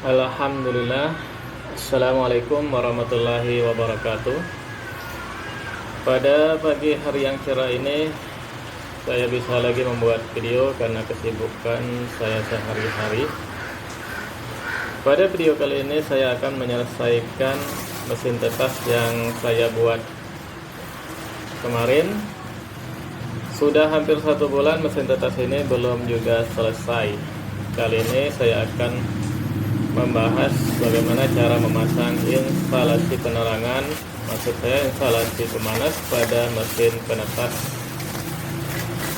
Alhamdulillah. Assalamualaikum warahmatullahi wabarakatuh. Pada pagi hari yang cerah ini, saya bisa lagi membuat video karena kesibukan saya sehari-hari. Pada video kali ini saya akan menyelesaikan mesin tetas yang saya buat kemarin. Sudah hampir 1 bulan mesin tetas ini belum juga selesai. Kali ini saya akan membahas bagaimana cara memasang instalasi penerangan, maksud saya instalasi pemanas pada mesin penetas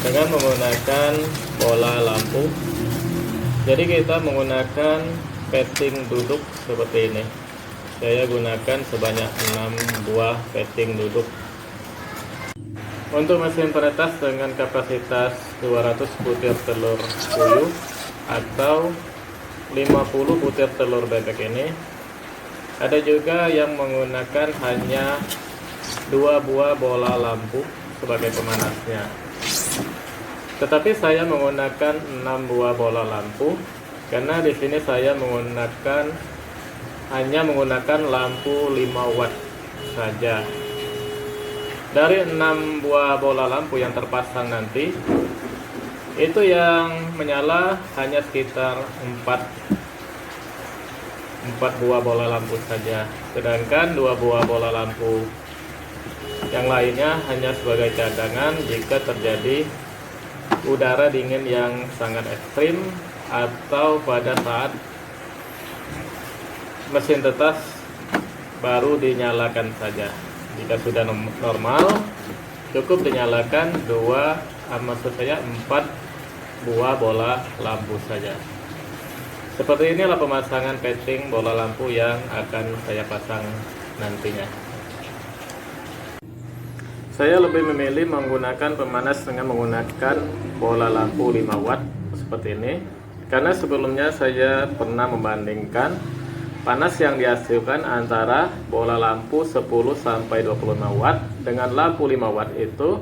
dengan menggunakan bola lampu. Jadi kita menggunakan petting duduk seperti ini. Saya gunakan sebanyak 6 buah petting duduk. Untuk mesin penetas dengan kapasitas 200 butir telur puyuh atau 50 butir telur bebek ini. Ada juga yang menggunakan hanya 2 buah bola lampu sebagai pemanasnya. Tetapi saya menggunakan 6 buah bola lampu karena di sini saya hanya menggunakan lampu 5 watt saja. Dari 6 buah bola lampu yang terpasang nanti, itu yang menyala hanya sekitar 4 buah bola lampu saja, sedangkan 2 buah bola lampu yang lainnya hanya sebagai cadangan jika terjadi udara dingin yang sangat ekstrim atau pada saat mesin tetas baru dinyalakan saja. Jika sudah normal, cukup dinyalakan 4 buah bola lampu saja. Seperti inilah pemasangan petting bola lampu yang akan saya pasang nantinya. Saya lebih memilih menggunakan pemanas dengan menggunakan bola lampu 5 watt seperti ini, karena sebelumnya saya pernah membandingkan panas yang dihasilkan antara bola lampu 10-25 watt dengan lampu 5 watt itu,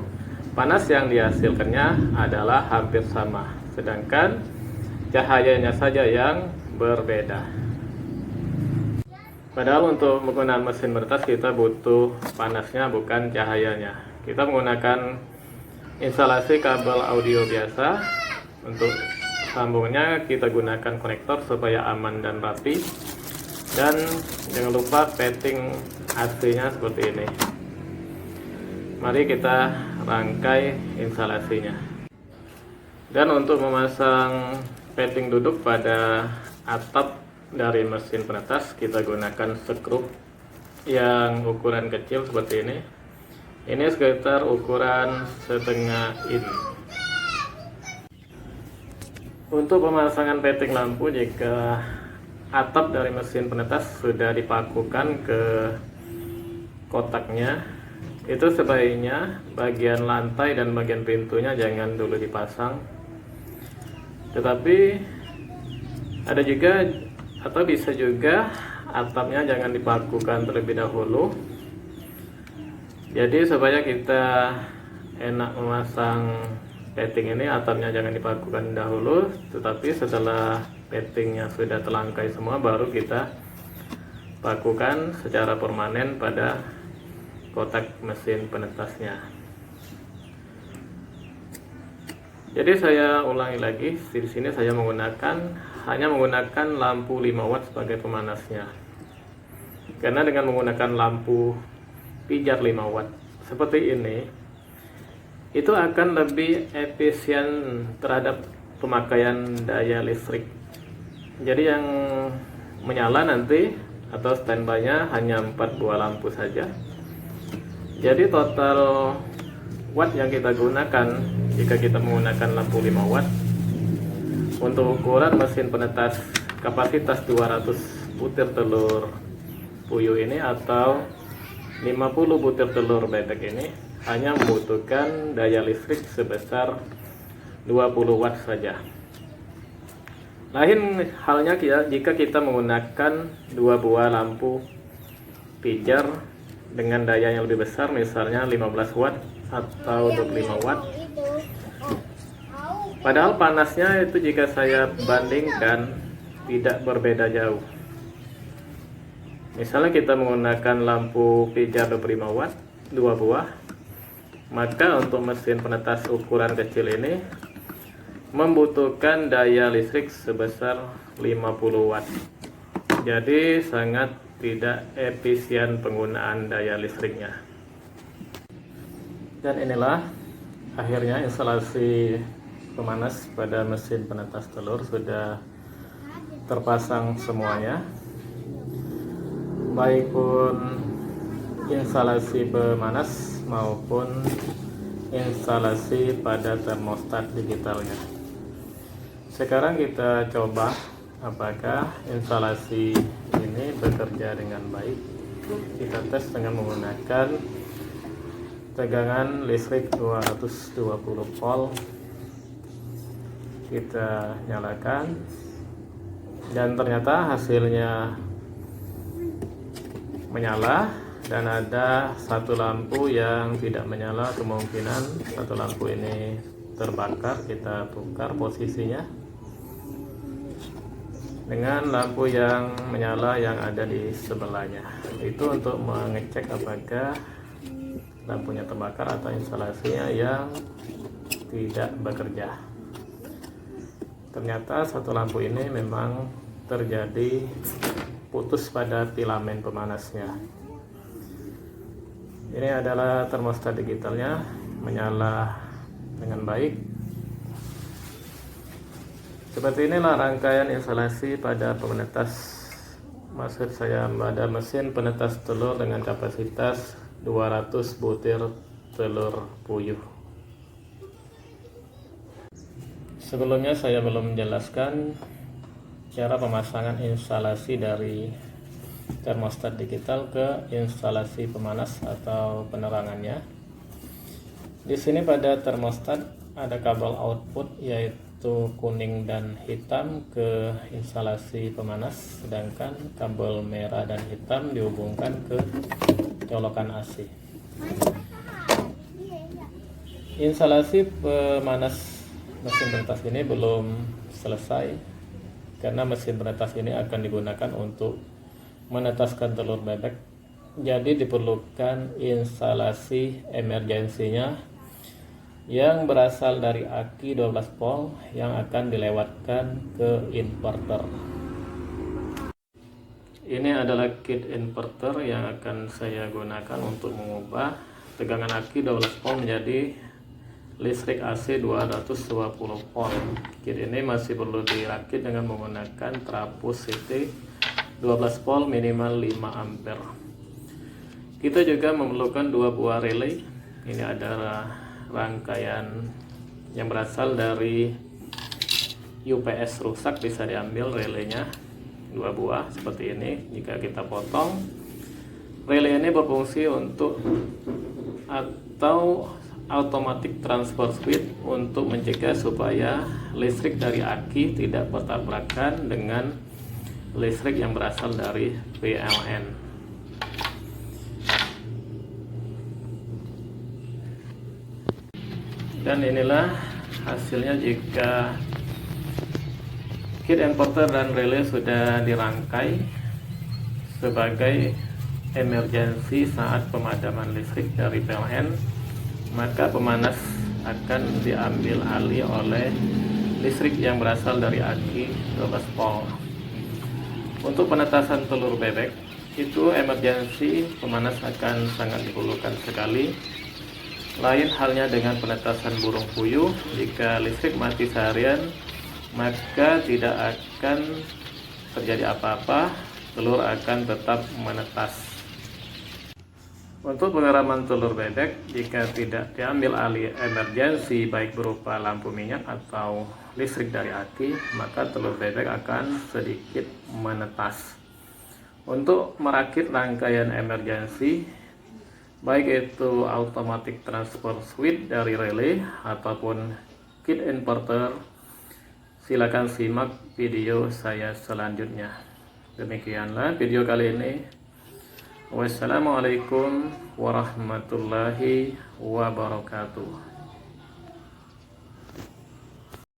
panas yang dihasilkannya adalah hampir sama, sedangkan cahayanya saja yang berbeda. Padahal untuk menggunakan mesin penetas kita butuh panasnya, bukan cahayanya. Kita menggunakan instalasi kabel audio biasa. Untuk sambungnya kita gunakan konektor supaya aman dan rapi. Dan jangan lupa petting AC-nya seperti ini. Mari kita rangkai instalasinya. Dan untuk memasang petting duduk pada atap dari mesin penetas, kita gunakan skrup yang ukuran kecil seperti ini. Ini sekitar ukuran setengah in. Untuk pemasangan petting lampu, jika atap dari mesin penetas sudah dipakukan ke kotaknya, itu sebaiknya bagian lantai dan bagian pintunya jangan dulu dipasang. Tetapi ada juga atau bisa juga atapnya jangan dipakukan terlebih dahulu. Jadi supaya kita enak memasang petting ini, atapnya jangan dipakukan dahulu, tetapi setelah pettingnya sudah terlangkai semua baru kita pakukan secara permanen pada kotak mesin penetasnya. Jadi saya ulangi lagi, di sini saya hanya menggunakan lampu 5 watt sebagai pemanasnya. Karena dengan menggunakan lampu pijar 5 watt seperti ini, itu akan lebih efisien terhadap pemakaian daya listrik. Jadi yang menyala nanti atau standby-nya hanya 4 buah lampu saja. Jadi total watt yang kita gunakan jika kita menggunakan lampu 5 watt untuk ukuran mesin penetas kapasitas 200 butir telur puyuh ini atau 50 butir telur bebek ini hanya membutuhkan daya listrik sebesar 20 watt saja. Lain halnya jika kita menggunakan 2 buah lampu pijar dengan daya yang lebih besar, misalnya 15 watt atau 25 watt. Padahal panasnya itu jika saya bandingkan tidak berbeda jauh. Misalnya kita menggunakan lampu pijar 25 watt 2 buah, maka untuk mesin penetas ukuran kecil ini membutuhkan daya listrik sebesar 50 watt. Jadi sangat tidak efisien penggunaan daya listriknya. Dan inilah akhirnya instalasi pemanas pada mesin penetas telur sudah terpasang semuanya, baik pun instalasi pemanas maupun instalasi pada termostat digitalnya. Sekarang kita coba apakah instalasi ini bekerja dengan baik. Kita tes dengan menggunakan tegangan listrik 220 volt. Kita nyalakan dan ternyata hasilnya menyala, dan ada satu lampu yang tidak menyala. Kemungkinan satu lampu ini terbakar. Kita tukar posisinya dengan lampu yang menyala yang ada di sebelahnya. Itu untuk mengecek apakah lampunya terbakar atau instalasinya yang tidak bekerja. Ternyata satu lampu ini memang terjadi putus pada filamen pemanasnya. Ini adalah termostat digitalnya, menyala dengan baik. Seperti inilah rangkaian instalasi pada pada mesin penetas telur dengan kapasitas 200 butir telur puyuh. Sebelumnya saya belum menjelaskan cara pemasangan instalasi dari termostat digital ke instalasi pemanas atau penerangannya. Di sini pada termostat ada kabel output yaitu kuning dan hitam ke instalasi pemanas, sedangkan kabel merah dan hitam dihubungkan ke colokan AC. Instalasi pemanas mesin penetas ini belum selesai karena mesin penetas ini akan digunakan untuk menetaskan telur bebek. Jadi diperlukan instalasi emergensinya yang berasal dari aki 12 volt yang akan dilewatkan ke inverter. Ini adalah kit inverter yang akan saya gunakan untuk mengubah tegangan aki 12 volt menjadi listrik AC 220 volt. Kit ini masih perlu dirakit dengan menggunakan trafos CT 12 volt minimal 5 ampere. Kita juga memerlukan 2 buah relay. Ini adalah rangkaian yang berasal dari UPS rusak, bisa diambil relaynya 2 buah seperti ini. Jika kita potong, relay ini berfungsi untuk atau automatic transfer switch untuk mencegah supaya listrik dari aki tidak bertabrakan dengan listrik yang berasal dari PLN. Dan inilah hasilnya jika kit inverter dan relay sudah dirangkai sebagai emergensi saat pemadaman listrik dari PLN. Maka pemanas akan diambil alih oleh listrik yang berasal dari aki 12 volt. Untuk penetasan telur bebek itu emergensi pemanas akan sangat diperlukan sekali. Lain halnya dengan penetasan burung puyuh, jika listrik mati seharian maka tidak akan terjadi apa-apa, telur akan tetap menetas. Untuk pengeraman telur bebek, jika tidak diambil alih emergensi baik berupa lampu minyak atau listrik dari aki, maka telur bebek akan sedikit menetas. Untuk merakit rangkaian emergensi, baik itu automatic transfer switch dari relay ataupun kit inverter, silakan simak video saya selanjutnya. Demikianlah video kali ini. Wassalamualaikum warahmatullahi wabarakatuh.